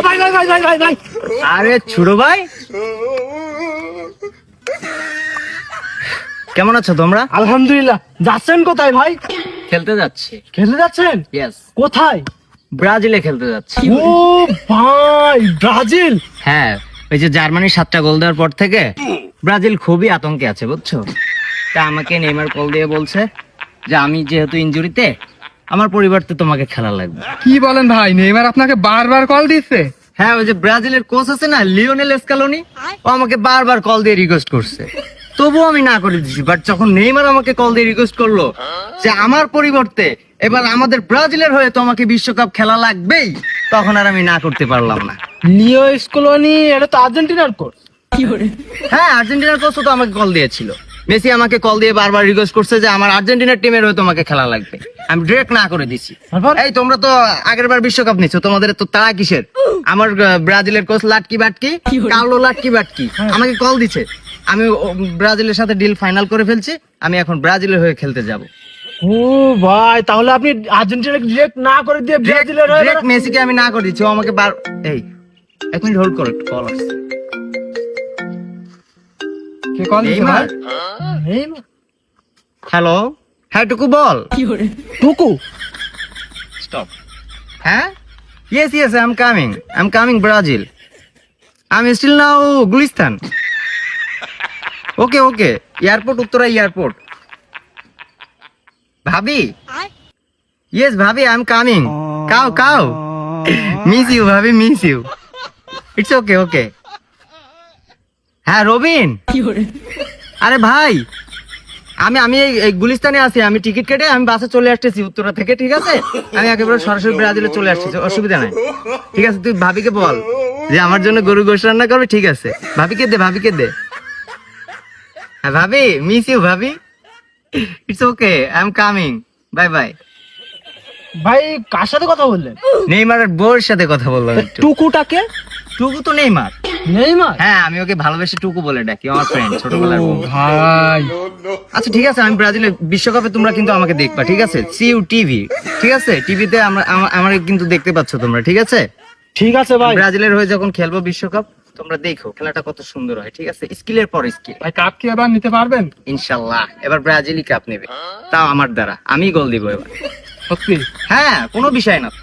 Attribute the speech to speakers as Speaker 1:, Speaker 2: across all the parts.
Speaker 1: ভাই ভাই ভাই ভাই ভাই ভাই,
Speaker 2: আরে ছোট ভাই, কেমন আছো তোমরা?
Speaker 1: আলহামদুলিল্লাহ। যাচ্ছেন কোথায় ভাই?
Speaker 2: খেলতে যাচ্ছি।
Speaker 1: খেলতে যাচ্ছেন?
Speaker 2: ইয়েস,
Speaker 1: কোথায়?
Speaker 2: ব্রাজিলে খেলতে যাচ্ছি।
Speaker 1: ও ভাই, ব্রাজিল?
Speaker 2: হ্যাঁ, ওই যে জার্মানি 7টা গোল দেওয়ার পর থেকে ব্রাজিল খুবই আতঙ্কে আছে, বুঝছো? তা আমাকে নেইমার কল দিয়ে বলছে যে আমি যেহেতু ইনজুরিতে, আমার পরিবর্তে তোমাকে খেলা লাগবে।
Speaker 3: কি বলেন ভাই, নেইমার আপনাকে বারবার কল দিচ্ছে?
Speaker 2: হ্যাঁ, ওই যে ব্রাজিলের কোচ আছে না, লিওনেল স্কালোনি, ও আমাকে বারবার কল দিয়ে রিকোয়েস্ট করছে, তবুও আমি না করে দিচ্ছি। বাট যখন নেইমার আমাকে কল দিয়ে রিকোয়েস্ট করলো যে আমার পরিবর্তে এবার আমাদের ব্রাজিলের হয়ে তোমাকে বিশ্বকাপ খেলা লাগবেই, তখন আর আমি না করতে পারলাম না।
Speaker 1: লিও স্কলোনি, এটা তো আর্জেন্টিনার কোচ।
Speaker 2: হ্যাঁ, আর্জেন্টিনার কোচ তো আমাকে কল দিয়েছিল। মেসি আমাকে কল দিয়ে বারবার রিকোয়েস্ট করছে যে আমার আর্জেন্টিনার টিমের হয়ে তোমাকে খেলা লাগবে, আমি ডিরেক্ট না করে দিছি।
Speaker 1: তারপর?
Speaker 2: এই তোমরা তো আগের বার বিশ্বকাপ নিচ্ছ, তোমাদের তো তাড়া কিসের? আমার ব্রাজিলের কোচ লাটকি বাটকি, কার্লো লাটকি বাটকি আমাকে কল দিছে। আমি ব্রাজিলের সাথে ডিল ফাইনাল করে ফেলছি, আমি এখন ব্রাজিলের হয়ে খেলতে যাব।
Speaker 1: ও ভাই, তাহলে আপনি আর্জেন্টিনাকে ডিরেক্ট না করে দিয়ে ব্রাজিলের হয়ে
Speaker 2: ডিরেক্ট মেসিকে আমি না করে দিচ্ছি, ও আমাকে এই 1 মিনিট হোল্ড করো, কল আসছে।
Speaker 3: কে কল দিচ্ছে ভাই?
Speaker 1: নেইমার?
Speaker 2: হ্যালো, হ্যাঁ টুকু বল।
Speaker 1: টুকু?
Speaker 2: Stop. Huh? Yes, I'm coming. I'm coming, Brazil. I'm still now Gulistan. Okay. Airport, Uttara Airport. Bhabi? Yes, Bhabi, I'm coming. Cow. Miss you, Bhabi, miss you. It's okay. হ্যাঁ, রবিন। আরে ভাই, আমি এই গুলিস্তানে আছি, আমি টিকিট কেটে আমি বাসে চলে আসতেছি উত্তরা থেকে, ঠিক আছে? আমি একেবারে সরাসরি ব্রাজিলে চলে আসতেছি, অসুবিধা নাই। ঠিক আছে, তুই ভাবিকে বল যে আমার জন্য গরু গোশত রান্না করবে, ঠিক আছে? ভাবিকে দে। হ্যাঁ ভাবি, মিস ইউ ভাবি। It's okay, I am coming, bye.
Speaker 1: ভাই কার সাথে কথা বললেন?
Speaker 2: নেইমারের বউয়ের সাথে কথা বললাম একটু।
Speaker 1: টুকুটাকে?
Speaker 2: টুকু তো নেইমার।
Speaker 1: নেইমার?
Speaker 2: হ্যাঁ, আমি ওকে ভালোবেসে টুকু বলে ডাকি, আমার ফ্রেন্ড, ছোটবেলার
Speaker 3: ও
Speaker 2: বন্ধু।
Speaker 3: ভাই,
Speaker 2: আচ্ছা ঠিক আছে, আমি ব্রাজিলের বিশ্বকাপে তোমরা কিন্তু আমাকে দেখবা, ঠিক আছে? সিইউ টিভি, ঠিক আছে? টিভিতে আমার কিন্তু দেখতে পাচ্ছ তোমরা, ঠিক আছে?
Speaker 1: ঠিক আছে ভাই।
Speaker 2: ব্রাজিলের হয়ে যখন খেলবো বিশ্বকাপ, তোমরা দেখো খেলাটা কত সুন্দর হয়, ঠিক আছে? স্কিলের পর স্কিল।
Speaker 3: ভাই কাপ কি এবার নিতে পারবেন?
Speaker 2: ইনশাল্লাহ এবার ব্রাজিলই কাপ নেবে, তাও আমার দ্বারা, আমি গোল দিব এবার।
Speaker 3: সত্যি?
Speaker 2: হ্যাঁ, কোনো বিষয় না তো।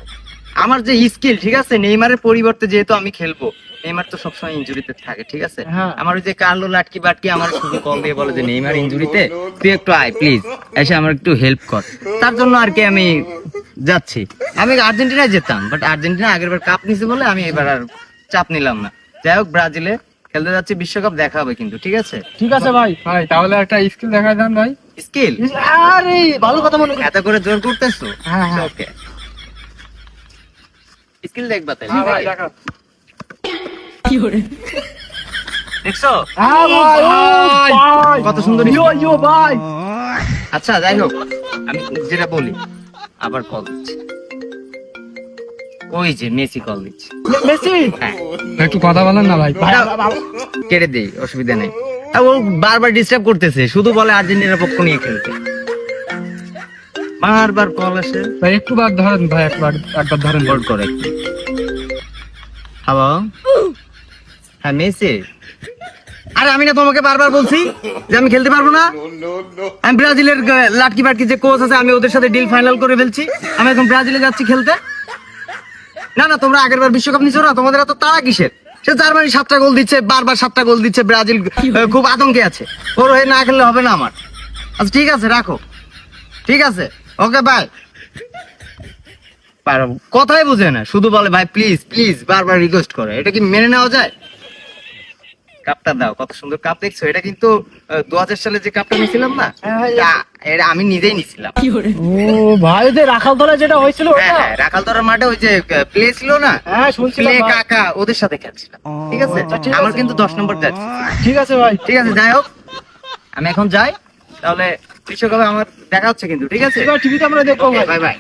Speaker 2: আমার যে স্কিল, ঠিক আছে? নেইমারের পরিবর্তে যেহেতু আমি খেলবো, নেইমার তো সবসময় ইনজুরিতে থাকে, ঠিক আছে?
Speaker 1: হ্যাঁ।
Speaker 2: আমার ওই যে কার্লো লাটকি বাটকি আমার শুধু কল দিয়ে বলে যে নেইমার ইনজুরিতে, তুই একটু আয় প্লিজ, এসে আমার একটু হেল্প কর। তার জন্য আর কি আমি যাচ্ছি। আমি আর্জেন্টিনায় যেতাম, বাট আর্জেন্টিনা আগের বার কাপ নিছে বলে আমি এবার আর চাপ নিলাম না। যাই হোক, ব্রাজিলে খেলতে যাচ্ছি, বিশ্বকাপ দেখা হবে কিন্তু, ঠিক আছে?
Speaker 1: ঠিক আছে ভাই।
Speaker 3: ভাই তাহলে একটা স্কিল দেখা যান ভাই।
Speaker 2: স্কিল?
Speaker 1: আরে ভালো কথা মনে করি।
Speaker 2: এত করে জোর করতেছো?
Speaker 1: হ্যাঁ।
Speaker 2: ওকে, স্কিল দেখবা তাই?
Speaker 3: হ্যাঁ ভাই, দেখা।
Speaker 2: দেখছো
Speaker 1: হ্যাঁ ভাই, ও ভাই,
Speaker 2: কত সুন্দর
Speaker 1: ইয়ো ভাই।
Speaker 2: আচ্ছা যাই হোক, আমি যেটা বলি, আবার কল দিচ্ছি, ওই যে মেসি কল দিচ্ছে।
Speaker 1: মেসি?
Speaker 2: হ্যাঁ,
Speaker 3: একটু কথা বলেন না ভাই।
Speaker 1: ভাই,
Speaker 2: কেটে দেই, অসুবিধা নেই। ও বারবার ডিস্টার্ব করতেছে, শুধু বলে আর্জেন্টিনার পক্ষ নিয়ে খেলতে, বারবার কল আসে।
Speaker 3: ভাই একটু বার ধরেন ভাই, একবার ধরেন।
Speaker 2: হোল্ড করে। হ্যালো, হ্যাঁ মেসি। আরে আমি না তোমাকে বারবার বলছি যে আমি খেলতে পারবো না? আমি ব্রাজিলের লাটকি বাটকি যে কোচ আছে, আমি ওদের সাথে ডিল ফাইনাল করে ফেলছি, আমি এখন ব্রাজিলে যাচ্ছি খেলতে। না, তোমরা আগের বার বিশ্বকাপ নিছো না, তোমাদের এত তাড়া কিসের? সে জার্মানি 7টা গোল দিচ্ছে, বারবার 7টা গোল দিচ্ছে, ব্রাজিল খুব আতঙ্কে আছে, ওর হয়ে না খেললে হবে না আমার। আচ্ছা ঠিক আছে, রাখো, ঠিক আছে, ওকে বাই। কথাই বুঝে না, শুধু বলে ভাই প্লিজ, বারবার রিকোয়েস্ট করে, এটা কি মেনে নেওয়া যায়? কাপটা দাও, কত সুন্দর কাপ দেখছো? এটা কিন্তু 2000 সালে যে কাপটা নিয়েছিলাম না, এটা আমি নিজেই নিয়েছিলাম।
Speaker 1: ও ভাই, যে রাখালতলা যেটা হয়েছিল ওটা?
Speaker 2: হ্যাঁ, রাখালতরার মাঠে ওই যে প্লে ছিল না,
Speaker 1: হ্যাঁ শুনছিলাম
Speaker 2: প্লে
Speaker 1: ভাই।
Speaker 2: কাকা, ওদের সাথে খেলছিলাম, ঠিক আছে?
Speaker 1: ঠিক
Speaker 2: আমার
Speaker 1: আছে।
Speaker 2: কিন্তু 10 নম্বর যাচ্ছে,
Speaker 1: ঠিক আছে ভাই।
Speaker 2: ঠিক আছে? যাই হোক, আমি এখন যাই, তাহলে বিশ্বকাপে আমার দেখা হচ্ছে কিন্তু, ঠিক আছে?
Speaker 1: এবার টিভিতে আমরা দেখবো ভাই।
Speaker 2: বাই।